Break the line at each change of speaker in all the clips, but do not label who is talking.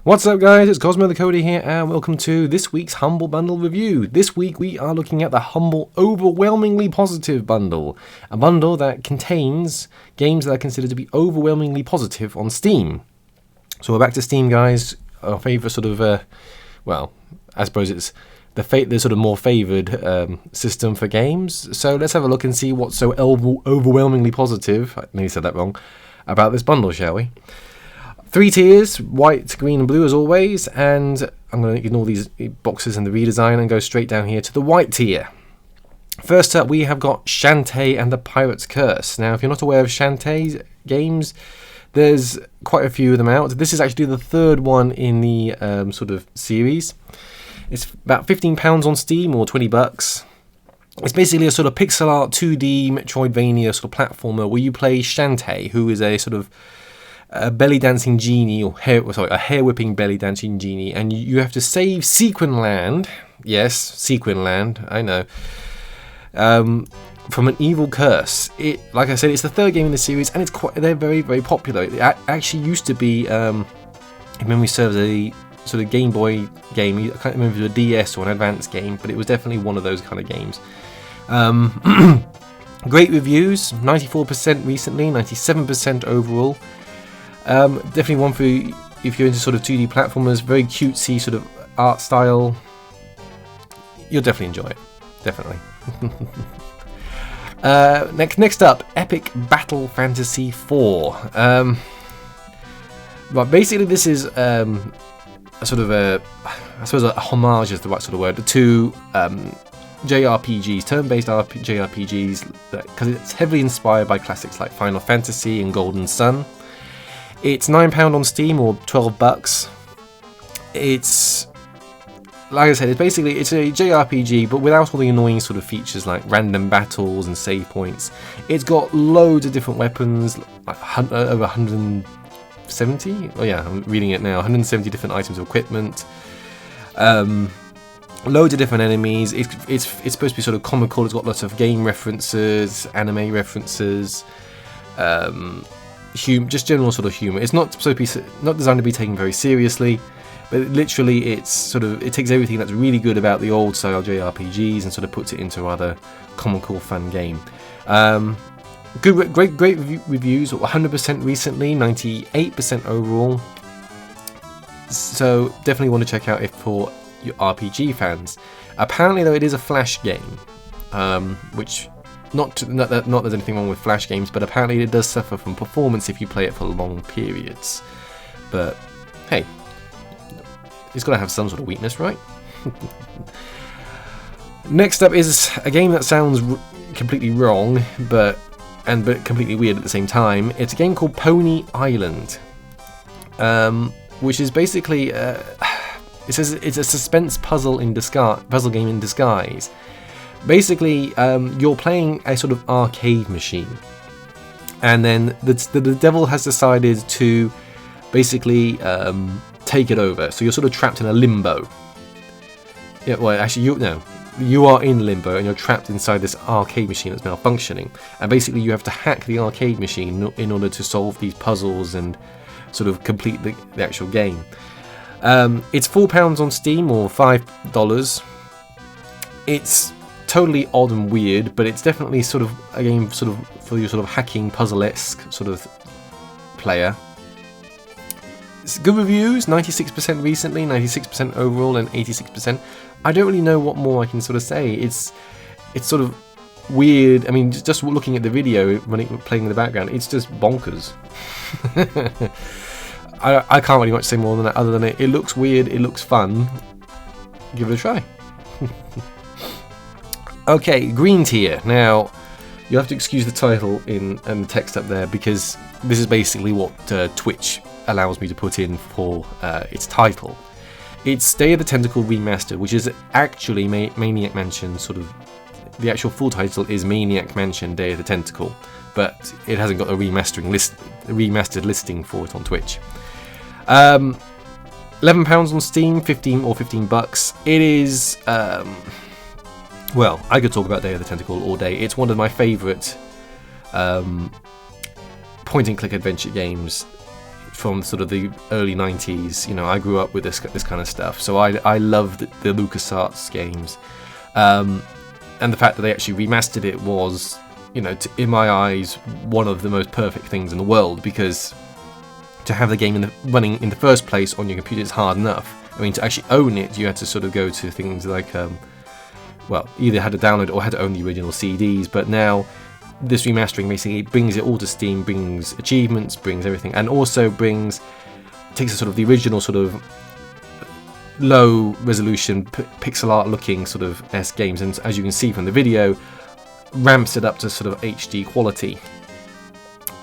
What's up guys, it's Cosmo the Cody here and welcome to this week's Humble Bundle review. This week we are looking at the Humble Overwhelmingly Positive Bundle. A bundle that contains games that are considered to be overwhelmingly positive on Steam. So we're back to Steam guys, our favourite sort of, well, I suppose it's the sort of more favoured system for games. So let's have a look and see what's so overwhelmingly positive, I nearly said that wrong, about this bundle, shall we? 3 tiers, white, green and blue as always, and I'm going to ignore these boxes and the redesign and go straight down here to the white tier. First up we have got Shantae and the Pirate's Curse. Now if you're not aware of Shantae's games, there's quite a few of them out. This is actually the third one in the sort of series. It's about £15 on Steam or $20. It's basically a sort of pixel art 2D Metroidvania sort of platformer where you play Shantae, who is a sort of a belly dancing genie, or a hair whipping belly dancing genie, and you have to save Sequin Land. Yes, Sequin Land, I know. From an evil curse. Like I said, it's the third game in the series, and they're very, very popular. It actually used to be, if memory serves, a sort of Game Boy game. I can't remember if it was a DS or an advanced game, but it was definitely one of those kind of games. Great reviews, 94% recently, 97% overall. Definitely one for if you're into sort of 2D platformers, very cutesy sort of art style. You'll definitely enjoy it, definitely. Next up, Epic Battle Fantasy 4. But basically this is a sort of I suppose a homage is the right sort of word, to JRPGs, turn-based JRPGs, because it's heavily inspired by classics like Final Fantasy and Golden Sun. It's £9 on Steam or $12. It's, like I said, it's a JRPG, but without all the annoying sort of features like random battles and save points. It's got loads of different weapons, like over 170. Oh yeah, I'm reading it now. 170 different items of equipment. Loads of different enemies. It's supposed to be sort of comical. It's got lots of game references, anime references. Just general sort of humour. It's not supposed to be not designed to be taken very seriously, but literally it takes everything that's really good about the old style JRPGs and sort of puts it into a rather comical, fun game. Great reviews. 100% recently, 98% overall. So definitely want to check out if for your RPG fans. Apparently though, it is a Flash game, which. Not that there's anything wrong with Flash games, but apparently it does suffer from performance if you play it for long periods. But hey, it's got to have some sort of weakness, right? Next up is a game that sounds completely wrong, but completely weird at the same time. It's a game called Pony Island, which is basically it's a suspense puzzle game in disguise. Basically, you're playing a sort of arcade machine, and then the devil has decided to basically take it over. So you're sort of trapped in a limbo. Yeah, well, actually, you are in limbo, and you're trapped inside this arcade machine that's malfunctioning. And basically, you have to hack the arcade machine in order to solve these puzzles and sort of complete the actual game. It's £4 on Steam or $5. It's totally odd and weird, but it's definitely sort of a game sort of for your sort of hacking puzzle-esque sort of player. It's good reviews, 96% recently, 96% overall, and 86%. I don't really know what more I can sort of say. It's sort of weird. I mean, just looking at the video when it playing in the background, it's just bonkers. I can't really much say more than that, other than it looks weird, it looks fun. Give it a try. Okay, green tier. Now, you'll have to excuse the title and the text up there, because this is basically what Twitch allows me to put in for its title. It's Day of the Tentacle Remastered, which is actually Maniac Mansion, sort of, the actual full title is Maniac Mansion Day of the Tentacle, but it hasn't got a remastered listing for it on Twitch. £11 on Steam, $15. It is... well, I could talk about Day of the Tentacle all day. It's one of my favourite point-and-click adventure games from sort of the early 90s. You know, I grew up with this kind of stuff, so I love the LucasArts games, and the fact that they actually remastered it was, you know, in my eyes, one of the most perfect things in the world, because to have the game running in the first place on your computer is hard enough. I mean, to actually own it, you had to sort of go to things like, well, either had to download or had to own the original CDs, but now this remastering basically brings it all to Steam, brings achievements, brings everything, and also takes a sort of the original sort of low resolution pixel art looking sort of games, and as you can see from the video, ramps it up to sort of HD quality.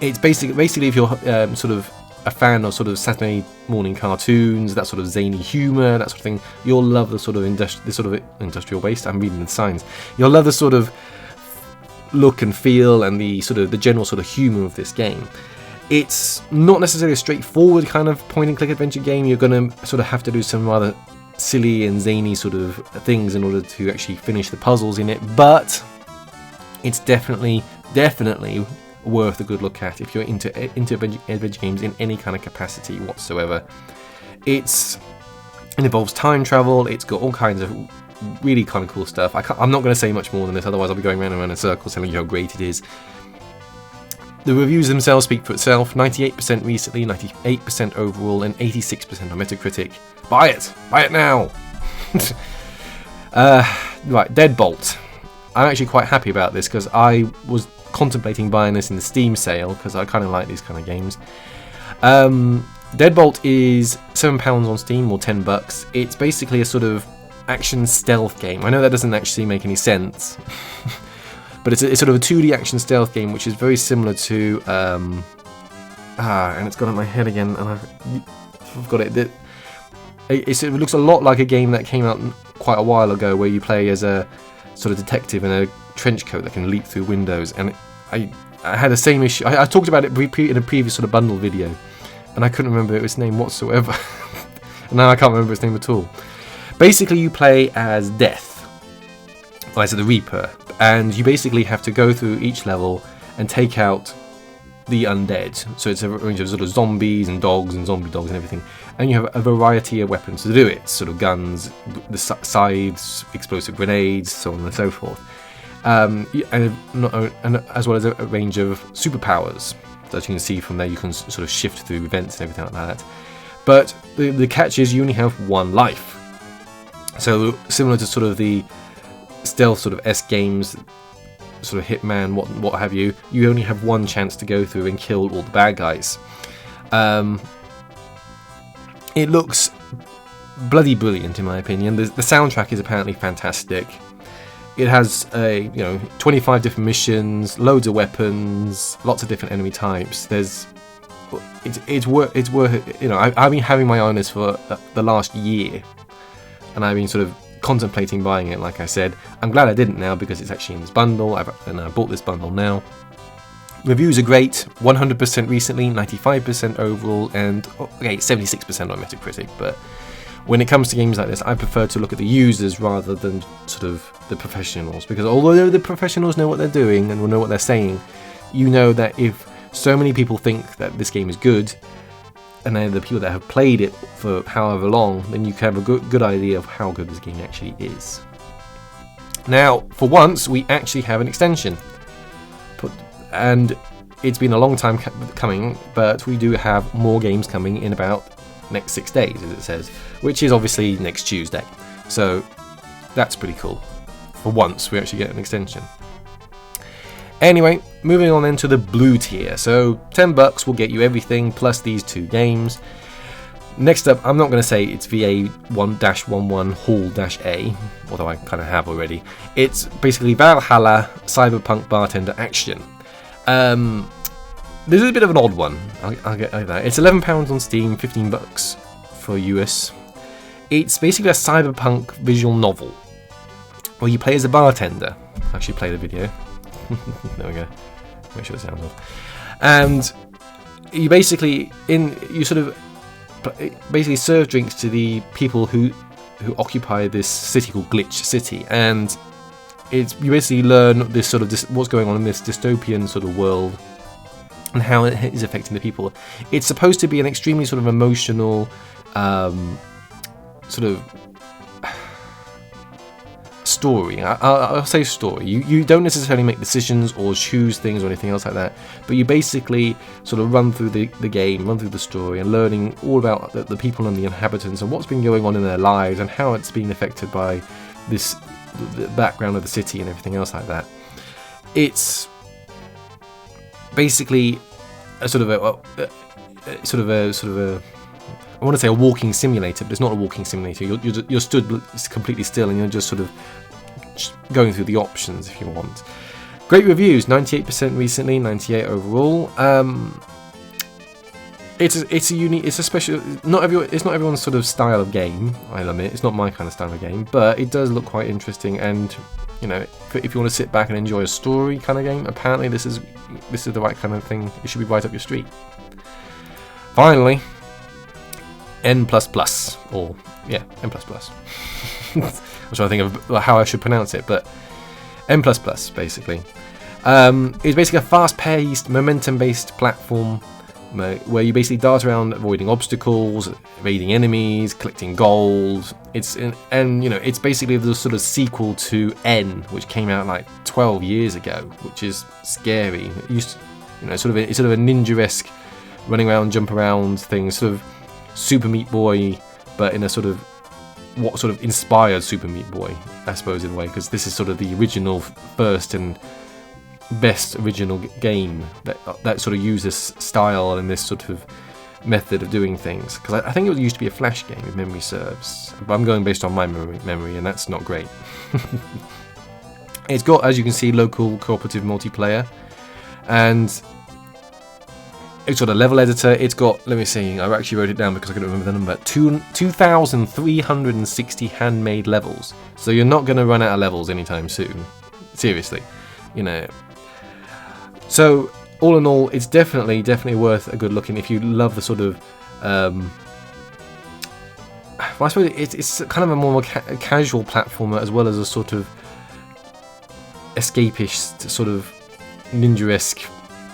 It's basically if you're sort of a fan of sort of Saturday morning cartoons, that sort of zany humour, that sort of thing, you'll love the sort of industrial waste. I'm reading the signs. You'll love the sort of look and feel and the general sort of humour of this game. It's not necessarily a straightforward kind of point and click adventure game. You're going to sort of have to do some rather silly and zany sort of things in order to actually finish the puzzles in it, but it's definitely worth a good look at if you're into adventure games in any kind of capacity whatsoever. It involves time travel. It's got all kinds of really kind of cool stuff. I'm not going to say much more than this, otherwise I'll be going round and round in circles telling you how great it is. The reviews themselves speak for itself. 98% recently, 98% overall, and 86% on Metacritic. Buy it now. Right, Deadbolt. I'm actually quite happy about this because I was contemplating buying this in the Steam sale because I kind of like these kind of games. Deadbolt is £7 on Steam, or $10. It's basically a sort of action stealth game. I know that doesn't actually make any sense, but it's sort of a 2D action stealth game, which is very similar to and it's gone in my head again, and I've got it. It looks a lot like a game that came out quite a while ago, where you play as a sort of detective in a trench coat that can leap through windows, and I had the same issue. I talked about it in a previous sort of bundle video, and I couldn't remember its name whatsoever. And now I can't remember its name at all. Basically, you play as Death, or as the Reaper, and you basically have to go through each level and take out the undead. So it's a range of sort of zombies and dogs and zombie dogs and everything, and you have a variety of weapons to do it, sort of guns, the scythes, explosive grenades, so on and so forth, and as well as a range of superpowers. So as you can see from there, you can sort of shift through events and everything like that. But the catch is you only have one life. So similar to sort of the stealth sort of games, sort of Hitman, what have you, you only have one chance to go through and kill all the bad guys. It looks bloody brilliant in my opinion. The soundtrack is apparently fantastic. It has 25 different missions, loads of weapons, lots of different enemy types. It's worth it. You know, I've been having my eye on this for the last year, and I've been sort of contemplating buying it. Like I said, I'm glad I didn't now because it's actually in this bundle, and I bought this bundle now. Reviews are great. 100% recently, 95% overall, and 76% on Metacritic. But when it comes to games like this, I prefer to look at the users rather than sort of the professionals, because although the professionals know what they're doing and will know what they're saying, you know that if so many people think that this game is good, and they're the people that have played it for however long, then you can have a good idea of how good this game actually is. Now, for once, we actually have an extension, and it's been a long time coming, but we do have more games coming in about next 6 days, as it says, which is obviously next Tuesday. So that's pretty cool. For once, we actually get an extension. Anyway, moving on then to the blue tier. So $10 will get you everything plus these 2 games. Next up, I'm not going to say it's VA1-11 Hall-A, although I kind of have already. It's basically Valhalla Cyberpunk Bartender Action. This is a bit of an odd one. I'll get over that. It's £11 on Steam, $15 for US. It's basically a cyberpunk visual novel where you play as a bartender. I'll actually play the video. There we go. Make sure the sound's off. And you basically serve drinks to the people who occupy this city called Glitch City, and you basically learn this sort of what's going on in this dystopian sort of world and how it is affecting the people. It's supposed to be an extremely sort of emotional sort of story. I'll say story. You don't necessarily make decisions or choose things or anything else like that, but you basically sort of run through the game, run through the story, and learning all about the people and the inhabitants and what's been going on in their lives and how it's been affected by the background of the city and everything else like that. It's basically a sort of a I want to say a walking simulator, but it's not a walking simulator. You're stood completely still and you're just sort of going through the options if you want. Great reviews, 98% recently, 98 overall. It's a unique, it's a special. It's not everyone's sort of style of game. I admit it's not my kind of style of game, but it does look quite interesting. And you know, if you want to sit back and enjoy a story kind of game, apparently this is the right kind of thing. It should be right up your street. Finally, N++, or yeah, N++. I'm trying to think of how I should pronounce it, but N++, basically. It's basically a fast-paced, momentum-based platform where you basically dart around avoiding obstacles, evading enemies, collecting gold. It's basically the sort of sequel to N, which came out like 12 years ago, which is scary. It used to, it's sort of a ninja-esque running around, jump around thing, sort of Super Meat Boy, but in a sort of what sort of inspired Super Meat Boy, I suppose, in a way, because this is sort of the original first and best original game that sort of uses style and this sort of method of doing things. Because I think it used to be a Flash game, if memory serves, but I'm going based on my memory, and that's not great. It's got, as you can see, local cooperative multiplayer, and it's got a level editor. It's got, let me see, I actually wrote it down because I couldn't remember the number, 2,360 handmade levels. So you're not going to run out of levels anytime soon. Seriously, you know. So all in all, it's definitely worth a good look in if you love the sort of, well, I suppose it's kind of a more casual platformer as well as a sort of escapist sort of ninja-esque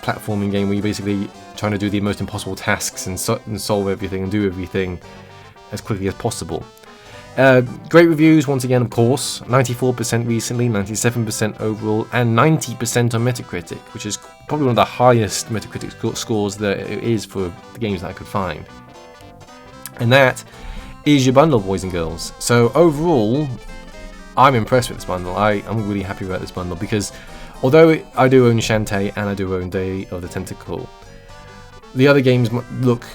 platforming game where you basically trying to do the most impossible tasks and solve everything and do everything as quickly as possible. Great reviews once again, of course. 94% recently, 97% overall, and 90% on Metacritic, which is probably one of the highest Metacritic scores that it is for the games that I could find. And that is your bundle, boys and girls. So overall, I'm impressed with this bundle. I'm really happy about this bundle because although I do own Shantae and I do own Day of the Tentacle, the other games look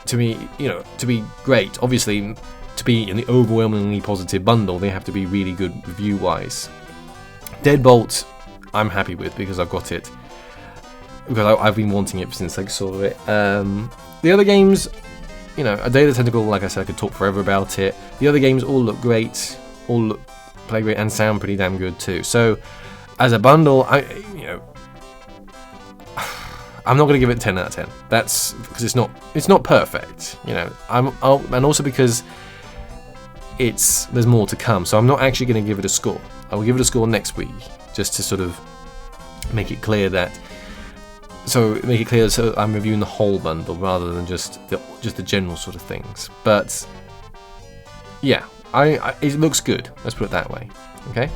to me, to be great. Obviously, to be in the overwhelmingly positive bundle, they have to be really good review-wise. Deadbolt, I'm happy with because I've got it. Because I've been wanting it since I saw it. The other games, A Day of the Tentacle, like I said, I could talk forever about it. The other games all look great, play great, and sound pretty damn good too. So, as a bundle, I'm not going to give it 10 out of 10. That's because it's not perfect, and also because there's more to come. So I'm not actually going to give it a score. I will give it a score next week, just to sort of make it clear so I'm reviewing the whole bundle rather than just the general sort of things. But yeah, it looks good. Let's put it that way. Okay.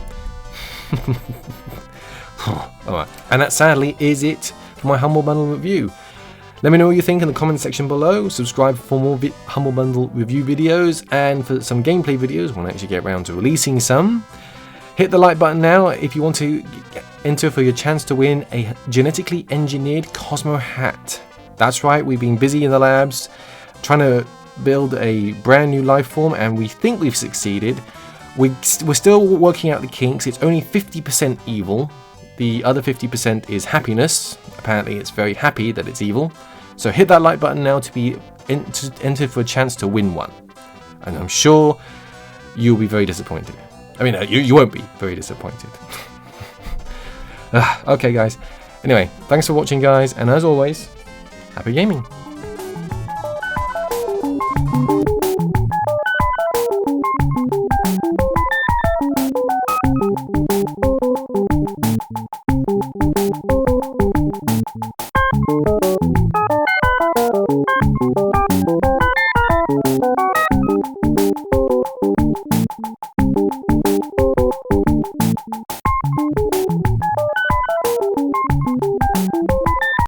Alright, and that sadly is it for my Humble Bundle review. Let me know what you think in the comment section below. Subscribe for more Humble Bundle review videos and for some gameplay videos when I actually get around to releasing some. Hit the like button now if you want to enter for your chance to win a genetically engineered Cosmo hat. That's right, we've been busy in the labs trying to build a brand new life form, and we think we've succeeded. We're still working out the kinks. It's only 50% evil. The other 50% is happiness. Apparently it's very happy that it's evil. So hit that like button now to enter for a chance to win one. And I'm sure you'll be very disappointed. I mean, you won't be very disappointed. Okay, guys. Anyway, thanks for watching, guys. And as always, happy gaming.